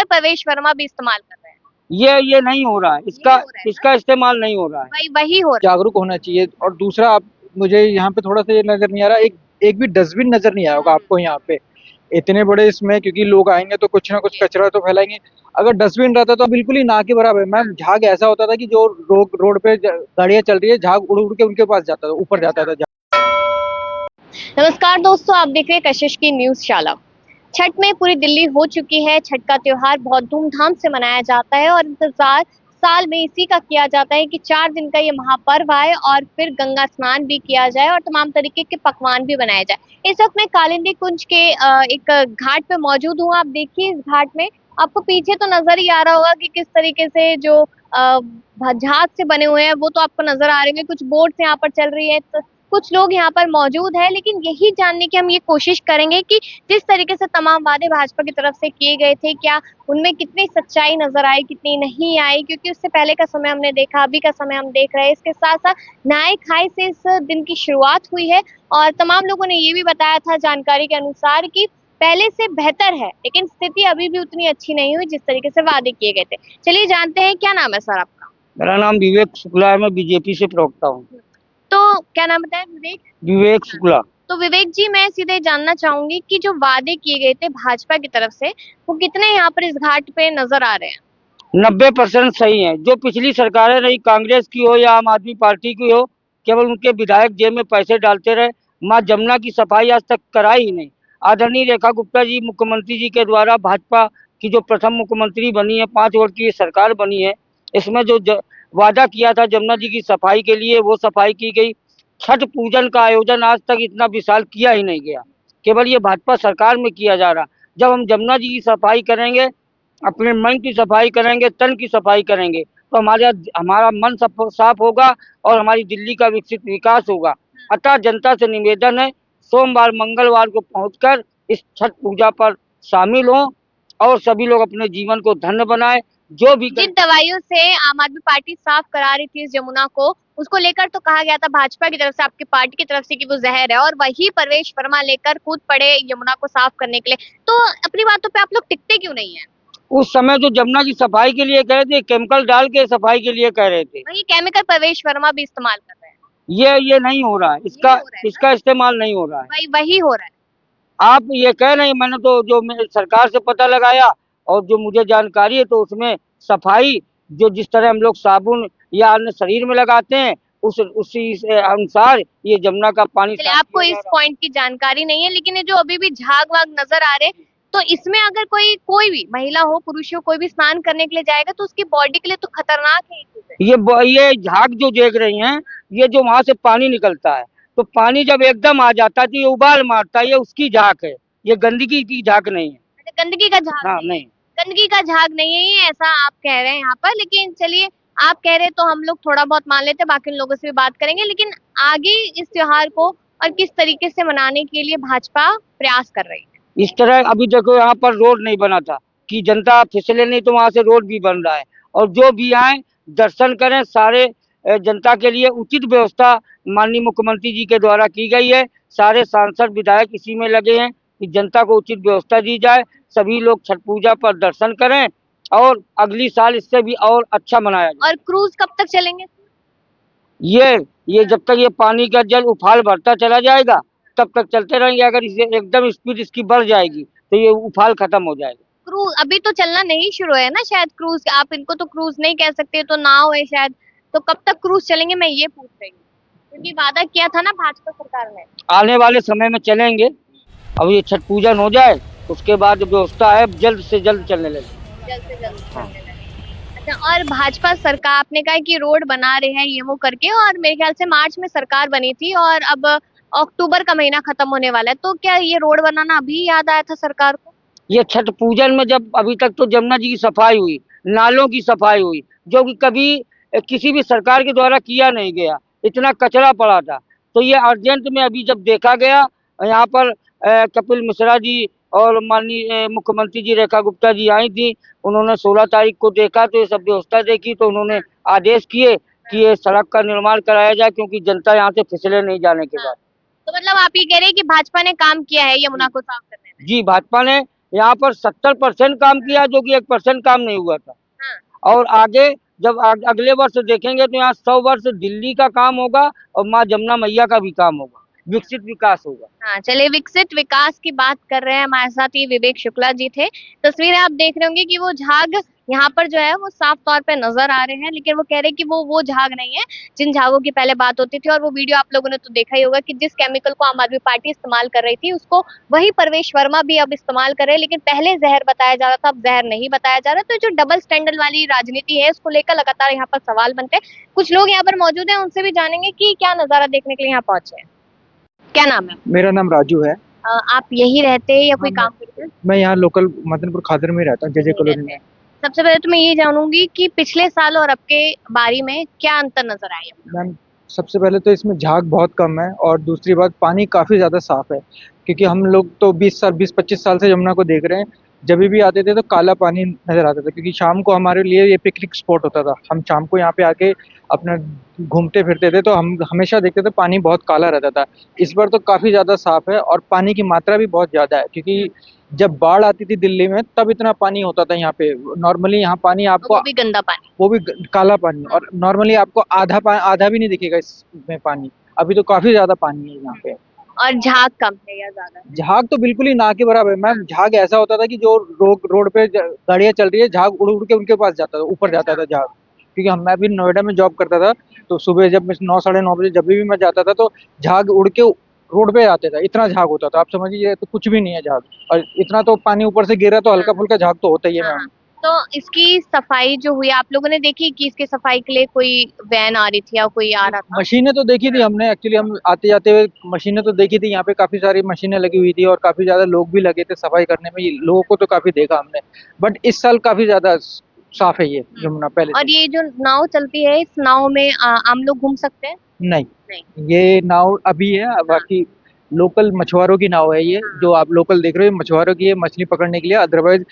Chemical प्रवेश वर्मा भी इस्तेमाल कर रहे हैं। ये नहीं हो रहा है, इसका इस्तेमाल नहीं हो रहा है। वही हो रहा जागरूक होना चाहिए। और दूसरा, आप मुझे यहाँ पे थोड़ा सा ये नजर नहीं आ रहा, एक भी डस्टबिन नजर नहीं आया होगा आपको यहाँ पे, इतने बड़े इसमें, क्योंकि लोग आएंगे तो कुछ ना कुछ कचरा तो फैलाएंगे। अगर डस्टबिन रहता तो बिल्कुल ही ना के बराबर। मैम, झाग ऐसा होता था कि जो रोड पे गाड़ियां चल रही है, झाग उड़ उड़ के उनके पास जाता था, ऊपर जाता था। नमस्कार दोस्तों, आप देख रहे हैं कशिश की न्यूज शाला। छठ में पूरी दिल्ली हो चुकी है। छठ का त्योहार बहुत धूमधाम से मनाया जाता है और इंतजार साल में इसी का किया जाता है कि 4 दिन का ये महापर्व आए और फिर गंगा स्नान भी किया जाए और तमाम तरीके के पकवान भी बनाए जाए। इस वक्त मैं कालिंदी कुंज के एक घाट पे मौजूद हूँ। आप देखिए, इस घाट में आपको पीछे तो नजर ही आ रहा होगा कि किस तरीके से जो झाग से बने हुए हैं वो तो आपको नजर आ रहे हैं। कुछ बोट्स यहाँ पर चल रही है, तो कुछ लोग यहाँ पर मौजूद है। लेकिन यही जानने की हम ये कोशिश करेंगे कि जिस तरीके से तमाम वादे भाजपा की तरफ से किए गए थे, क्या उनमें कितनी सच्चाई नजर आई, कितनी नहीं आई। क्योंकि उससे पहले का समय हमने देखा, अभी का समय हम देख रहे हैं। इसके साथ साथ नहाय खाई से इस दिन की शुरुआत हुई है और तमाम लोगों ने ये भी बताया था जानकारी के अनुसार कि पहले से बेहतर है, लेकिन स्थिति अभी भी उतनी अच्छी नहीं हुई जिस तरीके से वादे किए गए थे। चलिए जानते हैं, क्या नाम है सर आपका? मेरा नाम विवेक शुक्ला है, मैं बीजेपी से प्रवक्ता हूँ। तो क्या नाम बताया? विवेक शुक्ला। तो विवेक जी, मैं सीधे जानना चाहूंगी कि जो वादे किए गए थे भाजपा की तरफ से, वो कितने यहाँ पर इस घाट पे नजर आ रहे हैं? 90% सही है। जो पिछली सरकारें रही, कांग्रेस की हो या आम आदमी पार्टी की हो, केवल उनके विधायक जेब में पैसे डालते रहे। माँ जमुना की सफाई आज तक कराई ही नहीं। आदरणीय रेखा गुप्ता जी, मुख्यमंत्री जी के द्वारा भाजपा की जो प्रथम मुख्यमंत्री बनी है, 5 वर्ष की सरकार बनी है, इसमें जो वादा किया था जमुना जी की सफाई के लिए, वो सफाई की गई। छठ पूजन का आयोजन आज तक इतना विशाल किया ही नहीं गया, केवल ये भाजपा सरकार में किया जा रहा। जब हम जमुना जी की सफाई करेंगे, अपने मन की सफाई करेंगे, तन की सफाई करेंगे, तो हमारा मन साफ होगा और हमारी दिल्ली का विकसित विकास होगा। अतः जनता से निवेदन है, सोमवार मंगलवार को पहुंचकर इस छठ पूजा पर शामिल हों और सभी लोग अपने जीवन को धन्य बनाएं। जो भी जिन दवाइयों से आम आदमी पार्टी साफ करा रही थी इस यमुना को, उसको लेकर तो कहा गया था भाजपा की तरफ से, आपकी पार्टी की तरफ से, कि वो जहर है, और वही प्रवेश वर्मा लेकर कूद पड़े यमुना को साफ करने के लिए। तो अपनी बातों पे आप लोग टिकते क्यों नहीं है? उस समय जो जमुना की सफाई के लिए कह रहे थे, केमिकल डाल के सफाई के लिए कह रहे थे, वही केमिकल प्रवेश वर्मा भी इस्तेमाल कर रहे हैं। ये नहीं हो रहा है, इसका इस्तेमाल नहीं हो रहा है। वही हो रहा है। आप ये कह रहे हैं, मैंने तो जो सरकार से पता लगाया और जो मुझे जानकारी है, तो उसमें सफाई जो जिस तरह हम लोग साबुन या अन्य शरीर में लगाते हैं, उसी अनुसार ये जमुना का पानी। आपको इस पॉइंट की जानकारी नहीं है, लेकिन ये जो अभी भी झाग वाग नजर आ रहे, तो इसमें अगर कोई भी महिला हो, पुरुष हो, कोई भी स्नान करने के लिए जाएगा तो उसकी बॉडी के लिए तो खतरनाक है ये झाग जो देख रही हैं, ये जो वहां से पानी निकलता है, तो पानी जब एकदम आ जाता है तो ये उबाल मारता है, ये उसकी झाग है, ये गंदगी की झाग नहीं है। गंदगी का झाग? हाँ, नहीं, गंदगी का झाग नहीं है ये, ऐसा आप कह रहे हैं यहाँ पर। लेकिन चलिए, आप कह रहे हैं तो हम लोग थोड़ा बहुत मान लेते हैं, बाकी लोगों से भी बात करेंगे। लेकिन आगे इस त्योहार को और किस तरीके से मनाने के लिए भाजपा प्रयास कर रही है? इस तरह अभी देखो, यहाँ पर रोड नहीं बना था कि जनता फिसले नहीं, तो वहां से रोड भी बन रहा है। और जो भी आए दर्शन करें, सारे जनता के लिए उचित व्यवस्था माननीय मुख्यमंत्री जी के द्वारा की गई है। सारे सांसद विधायक इसी में लगे हैं कि जनता को उचित व्यवस्था दी जाए, सभी लोग छठ पूजा पर दर्शन करें और अगली साल इससे भी और अच्छा मनाया जाए। और क्रूज कब तक चलेंगे? ये जब तक ये पानी का जल उफाल भरता चला जाएगा तब तक चलते रहेंगे। अगर इसे एकदम स्पीड इसकी बढ़ जाएगी तो ये उफाल खत्म हो जाएगा। क्रूज अभी तो चलना नहीं शुरू है ना शायद? क्रूज आप इनको तो क्रूज नहीं कह सकते, तो नाव है शायद। तो कब तक क्रूज चलेंगे, मैं ये पूछ रही हूँ, क्योंकि वादा किया था ना भाजपा सरकार ने। आने वाले समय में चलेंगे। अब ये छठ पूजन हो जाए, उसके बाद व्यवस्था है जल्द से जल्द चलने लगे। जल्द से जल्द चलने लगे। अच्छा, और भाजपा सरकार, आपने कहा कि रोड बना रहे हैं ये वो करके, और मेरे ख्याल से मार्च में सरकार बनी थी और अब अक्टूबर का महीना खत्म होने वाला है, तो क्या ये रोड बनाना अभी याद आया था सरकार को? ये छठ पूजन में जब अभी तक तो जमुना जी की सफाई हुई, नालों की सफाई हुई, जो कि कभी किसी भी सरकार के द्वारा किया नहीं गया, इतना कचरा पड़ा था। तो ये अर्जेंट में अभी जब देखा गया, यहाँ पर कपिल मिश्रा जी और माननीय मुख्यमंत्री जी रेखा गुप्ता जी आई थी, उन्होंने 16 तारीख को देखा, तो ये सब व्यवस्था देखी, तो उन्होंने आदेश किए कि ये सड़क का निर्माण कराया जाए, क्योंकि जनता यहाँ से फिसले नहीं जाने के बाद। तो मतलब आप ये कह रहे हैं कि भाजपा ने काम किया है यमुना को साफ करने में? जी, भाजपा ने यहाँ पर 70% काम किया, जो कि 1% काम नहीं हुआ था। हाँ। और आगे जब अगले वर्ष देखेंगे तो यहाँ 100 वर्ष दिल्ली का काम होगा और माँ जमुना मैया का भी काम होगा, विकसित विकास होगा। हाँ, चलिए विकसित विकास की बात कर रहे हैं, हमारे साथ ये विवेक शुक्ला जी थे। तस्वीरें आप देख रहे होंगे कि वो झाग यहाँ पर जो है वो साफ तौर पे नजर आ रहे हैं, लेकिन वो कह रहे हैं कि वो झाग नहीं है जिन झागों की पहले बात होती थी। और वो वीडियो आप लोगों ने तो देखा ही होगा कि जिस केमिकल को आम आदमी पार्टी इस्तेमाल कर रही थी उसको वही परवेश वर्मा भी अब इस्तेमाल कर रहे हैं, लेकिन पहले जहर बताया जा रहा था, अब जहर नहीं बताया जा रहा। तो जो डबल स्टैंडर्ड वाली राजनीति है उसको लेकर लगातार यहाँ पर सवाल बनते हैं। कुछ लोग यहाँ पर मौजूद हैं, उनसे भी जानेंगे कि क्या नजारा देखने के लिए यहाँ पहुंचे हैं। क्या नाम है? मेरा नाम राजू है। आप यही रहते हैं या कोई हाँ, काम करते हैं? मैं यहाँ लोकल मदनपुर खादर में रहता हूँ, जजे यहीं कॉलोनी रहते में। हैं। सबसे पहले तो मैं ये जानूंगी कि पिछले साल और अब के बारी में क्या अंतर नजर आया? मैम, सबसे पहले तो इसमें झाग बहुत कम है और दूसरी बात पानी काफ़ी ज़्यादा साफ है, क्योंकि हम लोग तो 20-25 साल से यमुना को देख रहे हैं। जब भी आते थे तो काला पानी नज़र आता था, क्योंकि शाम को हमारे लिए ये पिकनिक स्पॉट होता था। हम शाम को यहाँ पे आके अपना घूमते फिरते थे, तो हम हमेशा देखते थे पानी बहुत काला रहता था। इस बार तो काफ़ी ज़्यादा साफ है और पानी की मात्रा भी बहुत ज़्यादा है, क्योंकि जब बाढ़ आती थी दिल्ली में तब इतना पानी होता था यहाँ पे। नॉर्मली यहाँ पानी आपको, वो भी गंदा पानी। वो भी काला पानी, और नॉर्मली आपको आधा भी नहीं दिखेगा इसमें पानी। अभी तो काफी ज्यादा पानी है यहाँ पे। और झाग कम है या ज्यादा है? झाग तो बिल्कुल ही ना के बराबर है मैम। झाग ऐसा होता था कि जो रोड पे गाड़ियां चल रही है, झाग उड़ उड़ के उनके पास जाता था, ऊपर जाता था झाग। क्योंकि मैं भी नोएडा में जॉब करता था, तो सुबह जब मैं 9-9:30 बजे जब भी मैं जाता था तो झाग उड़ के रोड पे आते था। इतना झाग होता था, आप समझिए ये तो कुछ भी नहीं है झाग। और इतना तो पानी ऊपर से गिरा तो हल्का फुल्का झाग तो होता ही है हाँ, मैम। तो इसकी सफाई जो हुई आप लोगों ने देखी कि इसकी सफाई के लिए कोई वैन आ रही थी या कोई आ रहा था? मशीनें तो देखी थी हमने, एक्चुअली हम आते जाते हुए मशीनें तो देखी थी। यहाँ पे काफी सारी मशीनें लगी हुई थी और काफी ज्यादा लोग भी लगे थे सफाई करने में। ये लोगों को तो काफी देखा हमने, बट इस साल काफी ज्यादा साफ है ये यमुना पहले और से। ये जो नाव चलती है, इस नाव में आम लोग घूम सकते हैं? नहीं, नहीं। ये नाव अभी है, बाकी लोकल मछुआरों की नाव है ये। जो आप लोकल देख रहे हो मछुआरों की है, मछली पकड़ने के लिए। अदरवाइज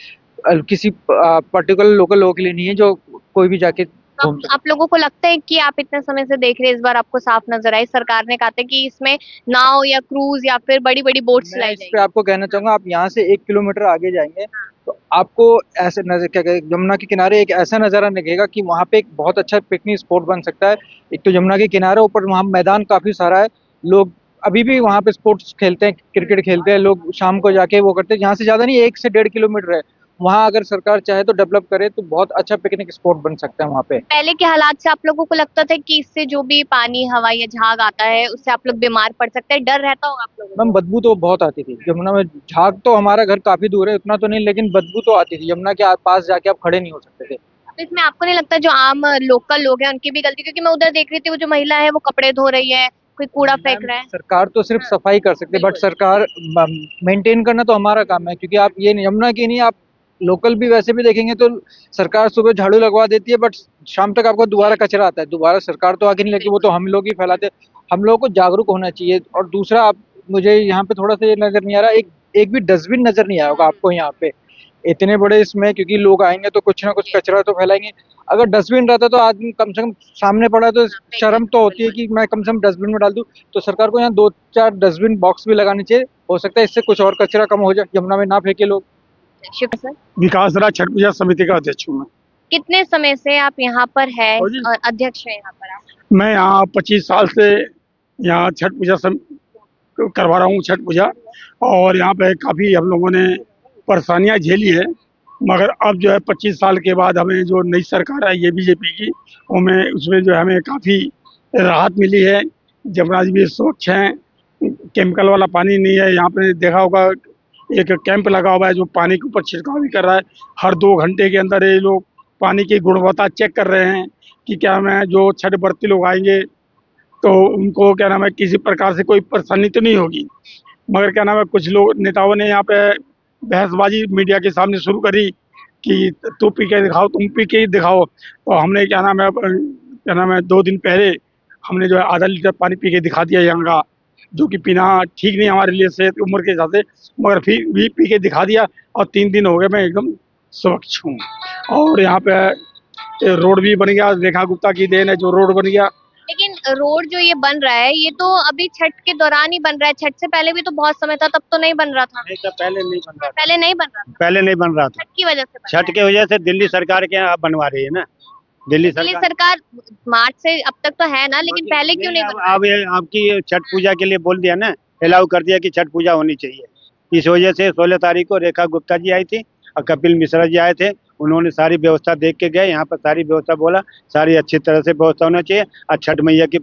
किसी पर्टिकुलर लोकल लोगों के लिए नहीं है, जो कोई भी जाके तो घूम सकता आप लोगों को लगता है कि आप इतने समय से देख रहे हैं, इस बार आपको साफ नजर आई? सरकार ने कहा था कि इसमें नाव या क्रूज या फिर बड़ी बड़ी बोट्स मैं लाई इस पे जाएगी। आपको कहना चाहूंगा, आप यहाँ से 1 किलोमीटर आगे जाएंगे तो आपको ऐसे नजर, क्या कहते हैं, यमुना के किनारे एक ऐसा नजारा दिखेगा कि वहाँ पे एक बहुत अच्छा पिकनिक स्पॉट बन सकता है। एक तो यमुना के किनारे, ऊपर वहाँ मैदान काफी सारा है। लोग अभी भी वहाँ पे स्पोर्ट्स खेलते हैं, क्रिकेट खेलते हैं लोग, शाम को जाके वो करते हैं। यहाँ से ज्यादा नहीं, 1 से 1.5 किलोमीटर है। वहाँ अगर सरकार चाहे तो डेवलप करे तो बहुत अच्छा पिकनिक स्पॉट बन सकता है वहाँ पे। पहले के हालात से आप लोगों को लगता था कि इससे जो भी पानी हवा या झाग आता है उससे आप लोग बीमार पड़ सकते हैं, डर रहता होगा आप लोगों मैम, को? बदबू तो बहुत आती थी यमुना में। झाग तो हमारा घर काफी दूर है, उतना तो नहीं, लेकिन बदबू तो आती थी। यमुना के पास जाके आप खड़े नहीं हो सकते थे। तो इसमें आपको नहीं लगता जो आम लोकल लोग हैं उनकी भी गलती? क्योंकि मैं उधर देख रही थी वो जो महिला है वो कपड़े धो रही है, कोई कूड़ा फेंक मैम, रहा है। सरकार तो सिर्फ हाँ, सफाई कर सकते हैं, बट बिल्कुल। सरकार मेंटेन करना तो हमारा काम है। क्योंकि आप ये यमुना की नहीं, आप लोकल भी वैसे भी देखेंगे तो सरकार सुबह झाड़ू लगवा देती है, बट शाम तक आपको दोबारा कचरा आता है। दोबारा सरकार तो आगे नहीं लगती, वो तो हम लोग ही फैलाते हैं। हम लोगों को जागरूक होना चाहिए। और दूसरा, आप मुझे यहाँ पे थोड़ा सा ये नजर नहीं आ रहा, एक एक भी डस्टबिन नजर नहीं आया होगा आपको यहाँ पे। इतने बड़े इसमें, क्योंकि लोग आएंगे तो कुछ ना कुछ कचरा तो फैलाएंगे। अगर डस्टबिन रहता तो आदमी कम से कम सामने पड़ा तो शर्म तो होती है कि मैं कम से कम डस्टबिन में डाल दूं। तो सरकार को यहाँ 2-4 डस्टबिन बॉक्स भी लगाने चाहिए। हो सकता है इससे कुछ और कचरा कम हो जाए, यमुना में ना फेंके लोग। शुक्र सर। विकास राज छठ पूजा समिति का अध्यक्ष हूँ मैं। कितने समय से आप यहाँ पर है और जी, और अध्यक्ष है यहाँ पर आप? मैं यहाँ 25 साल से यहाँ छठ पूजा करवा रहा हूँ छठ पूजा। और यहाँ पे काफ़ी हम लोगों ने परेशानियाँ झेली है, मगर अब जो है 25 साल के बाद हमें जो नई सरकार है ये बीजेपी की, हमें उसमें जो है हमें काफ़ी राहत मिली है। जमुना जी भी स्वच्छ हैं, केमिकल वाला पानी नहीं है। यहाँ पे देखा होगा एक कैंप लगा हुआ है जो पानी के ऊपर छिड़काव भी कर रहा है। हर 2 घंटे के अंदर ये लोग पानी की गुणवत्ता चेक कर रहे हैं कि क्या मैं जो छठ व्रती लोग आएंगे तो उनको क्या नाम है किसी प्रकार से कोई परेशानी तो नहीं होगी। मगर क्या नाम है कुछ लोग नेताओं ने यहाँ पे बहसबाजी मीडिया के सामने शुरू करी कि तू पी के दिखाओ, तुम पी के ही दिखाओ। तो हमने क्या नाम है 2 दिन पहले हमने जो है आधा लीटर पानी पी के दिखा दिया यहाँ का, जो कि पीना ठीक नहीं हमारे लिए सेहत की उम्र के हिसाब से, मगर फिर भी पी के दिखा दिया। और 3 दिन हो गए मैं एकदम स्वच्छ हूँ। और यहाँ पे रोड भी बन गया, रेखा गुप्ता की देन है जो रोड बन गया। लेकिन रोड जो ये बन रहा है ये तो अभी छठ के दौरान ही बन रहा है, छठ से पहले भी तो बहुत समय था, तब तो नहीं बन रहा था। नहीं तो पहले नहीं बन रहा था, पहले नहीं बन रहा था, पहले नहीं बन रहा था। छठ की वजह से बन रहा छठ के वजह से दिल्ली सरकार के यहाँ बनवा रही है ना, दिल्ली है। दिल्ली सरकार। सरकार मार्च से अब तक तो है ना, लेकिन पहले क्यों नहीं बन रहा? अब ये आपकी छठ पूजा के लिए बोल दिया ना, अलाउ कर दिया कि छठ पूजा होनी चाहिए। इस वजह से 16 तारीख को रेखा गुप्ता जी आई थी और कपिल मिश्रा जी आए थे, उन्होंने सारी व्यवस्था देख के गए, यहाँ पर सारी व्यवस्था बोला सारी अच्छी तरह से व्यवस्था होना चाहिए और छठ मैया की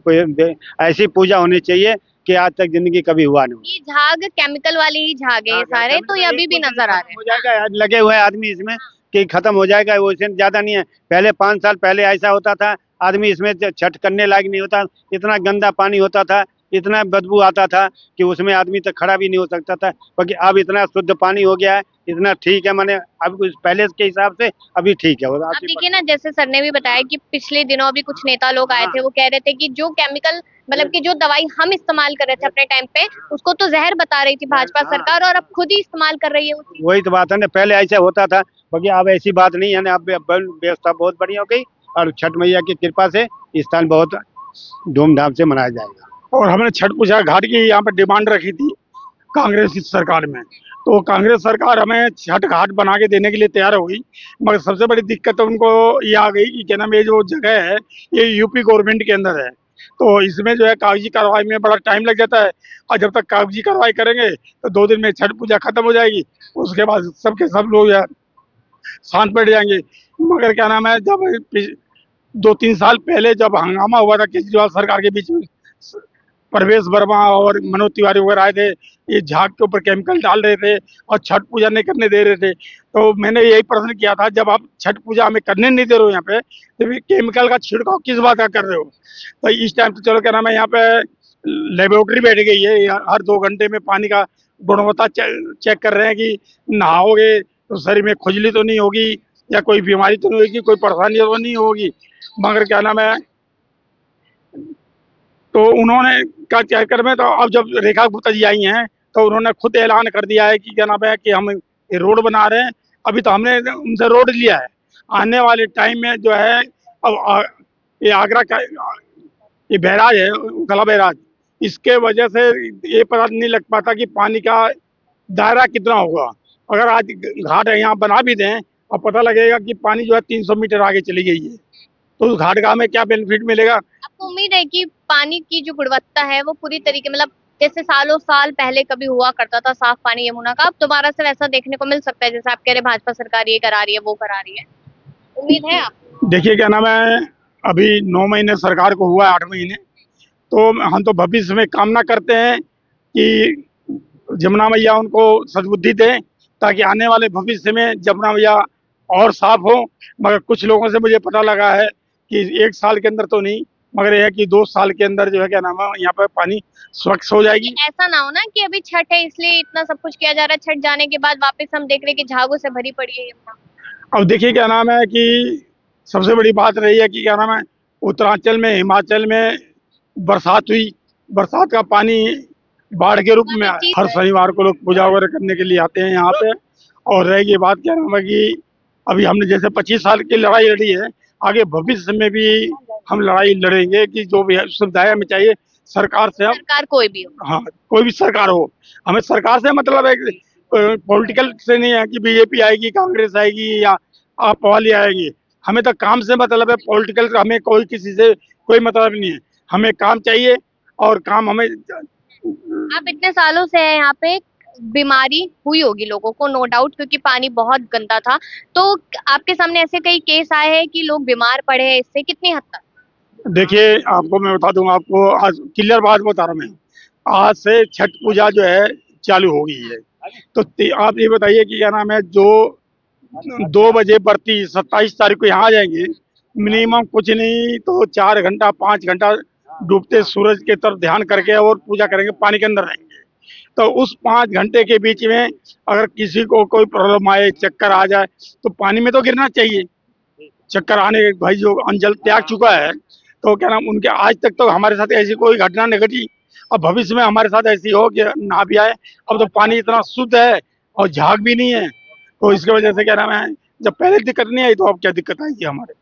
ऐसी पूजा होनी चाहिए कि आज तक जिंदगी कभी हुआ नहीं। ये झाग केमिकल वाले ही झाग है ये सारे, तो ये अभी भी नजर आ रहे हो जाएगा, आज लगे हुए हैं आदमी इसमें कि खत्म हो जाएगा, वो इससे ज्यादा नहीं है। पहले 5 साल पहले ऐसा होता था, आदमी इसमें छठ करने लायक नहीं होता, इतना गंदा पानी होता था, इतना बदबू आता था कि उसमें आदमी तक खड़ा भी नहीं हो सकता था। क्योंकि अब इतना शुद्ध पानी हो गया है, इतना ठीक है, माने अब पहले के हिसाब से अभी ठीक है। अब देखिए ना, जैसे सर ने भी बताया कि पिछले दिनों अभी कुछ नेता लोग आए थे, वो कह रहे थे कि जो केमिकल मतलब कि जो दवाई हम इस्तेमाल कर रहे थे अपने टाइम पे, उसको तो जहर बता रही थी भाजपा सरकार, और अब खुद ही इस्तेमाल कर रही है उसी। वही तो बात है ना, पहले ऐसा होता था, बाकी अब ऐसी बात नहीं है ना, अब व्यवस्था बहुत बढ़िया हो गई और छठ मैया की कृपा से इस साल बहुत धूमधाम से मनाया जाएगा। और हमने छठ पूजा घाट की यहाँ पे डिमांड रखी थी कांग्रेस की सरकार में, तो कांग्रेस सरकार हमें छठ घाट बना के देने के लिए तैयार हो गई, मगर सबसे बड़ी दिक्कत उनको ये आ गई कि क्या नाम, ये जो जगह है ये यूपी गवर्नमेंट के अंदर है, तो इसमें जो है कागजी कार्रवाई में बड़ा टाइम लग जाता है, और जब तक कागजी कार्रवाई करेंगे तो 2 दिन में छठ पूजा खत्म हो जाएगी, उसके बाद सबके सब लोग यार शांत बैठ जाएंगे। मगर क्या नाम है, जब 2-3 साल पहले जब हंगामा हुआ था केजरीवाल सरकार के बीच में, परवेश वर्मा और मनोज तिवारी वगैरह आए थे, ये झाग के ऊपर केमिकल डाल रहे थे और छठ पूजा नहीं करने दे रहे थे, तो मैंने यही प्रश्न किया था, जब आप छठ पूजा हमें करने नहीं दे रहे हो यहाँ पे, तो फिर केमिकल का छिड़काव किस बात का कर रहे हो? तो इस टाइम तो चलो क्या नाम है, यहाँ पे लेबोरेटरी बैठ गई है, हर 2 घंटे में पानी का गुणवत्ता चेक कर रहे हैं कि नहाओगे तो शरीर में खुजली तो नहीं होगी या कोई बीमारी तो नहीं होगी, कोई परेशानी तो नहीं होगी। मगर क्या नाम है, तो उन्होंने क्या चक्कर में, तो अब जब रेखा गुप्ता जी आई हैं तो उन्होंने खुद ऐलान कर दिया है कि क्या नाम है कि हम ये रोड बना रहे हैं। अभी तो हमने उनसे रोड लिया है, आने वाले टाइम में जो है अब ये आगरा का ये बैराज है गला बैराज, इसके वजह से ये पता नहीं लग पाता कि पानी का दायरा कितना होगा। अगर आज घाट यहाँ बना भी दें और पता लगेगा कि पानी जो है 300 मीटर आगे चली गई है, तो उस घाट का हमें क्या बेनिफिट मिलेगा? आपको उम्मीद है कि पानी की जो गुणवत्ता है वो पूरी तरीके मतलब जैसे सालों साल पहले कभी हुआ करता था साफ पानी यमुना का, अब दोबारा से वैसा देखने को मिल सकता है? जैसे आप कह रहे भाजपा सरकार ये करा रही है वो करा रही है, उम्मीद है आप? देखिए क्या नाम है, अभी 9 महीने सरकार को हुआ है, 8 महीने, तो हम तो भविष्य में कामना करते हैं कि जमुना मैया उनको सद्बुद्धि दें, ताकि आने वाले भविष्य में जमुना मैया और साफ हो। मगर कुछ लोगों से मुझे पता लगा है कि 1 साल के अंदर तो नहीं, मगर यह है कि 2 साल के अंदर जो है क्या नाम है, यहाँ पर पानी स्वच्छ हो जाएगी। ऐसा ना हो ना कि अभी छठ है इसलिए इतना सब कुछ किया जा रहा है, छठ जाने के बाद वापस हम देख रहे हैं कि झागों से भरी पड़ी है यमुना। अब देखिए क्या नाम है कि सबसे बड़ी बात रही है कि क्या नाम है, उत्तरांचल में, हिमाचल में बरसात हुई, बरसात का पानी बाढ़ के रूप में आया। हर शनिवार को लोग पूजा वगैरह करने के लिए आते हैं यहाँ पे। और रहेगी बात क्या नाम है कि अभी हमने जैसे 25 साल की लड़ाई लड़ी है, आगे भविष्य में भी हम लड़ाई लड़ेंगे कि जो भी सुविधाएं हमें चाहिए सरकार से, हम सरकार कोई भी हो, हाँ कोई भी सरकार हो, हमें सरकार से मतलब है, पॉलिटिकल से नहीं है कि बीजेपी आएगी, कांग्रेस आएगी या आप वाली आएगी, हमें तो काम से मतलब है। पॉलिटिकल का हमें कोई किसी से कोई मतलब नहीं है, हमें काम चाहिए और काम हमें। आप इतने सालों से हैं यहाँ पे, बीमारी हुई होगी लोगों को नो डाउट, क्योंकि पानी बहुत गंदा था, तो आपके सामने ऐसे कई केस आए हैं कि लोग बीमार पड़े हैं इससे, कितनी हद तक? देखिए आपको मैं बता दूंगा, आपको आज क्लियर बात बता रहा हूँ मैं, आज से छठ पूजा जो है चालू हो गई है, तो आप ये बताइए कि क्या नाम है, जो 2 बजे बरती 27 तारीख को यहाँ आ जाएंगे, मिनिमम कुछ नहीं तो 4 घंटा 5 घंटा डूबते सूरज के तरफ ध्यान करके और पूजा करेंगे, पानी के अंदर रहेंगे। तो उस 5 घंटे के बीच में अगर किसी को कोई प्रॉब्लम आए, चक्कर आ जाए, तो पानी में तो गिरना चाहिए। चक्कर आने के भाई जो अंजल त्याग चुका है, तो क्या नाम, उनके आज तक तो हमारे साथ ऐसी कोई घटना नहीं घटी, अब भविष्य में हमारे साथ ऐसी हो कि ना भी आए। अब तो पानी इतना शुद्ध है और झाग भी नहीं है, तो इसकी वजह से क्या नाम है, जब पहले दिक्कत नहीं आई तो अब क्या दिक्कत आएगी हमारे।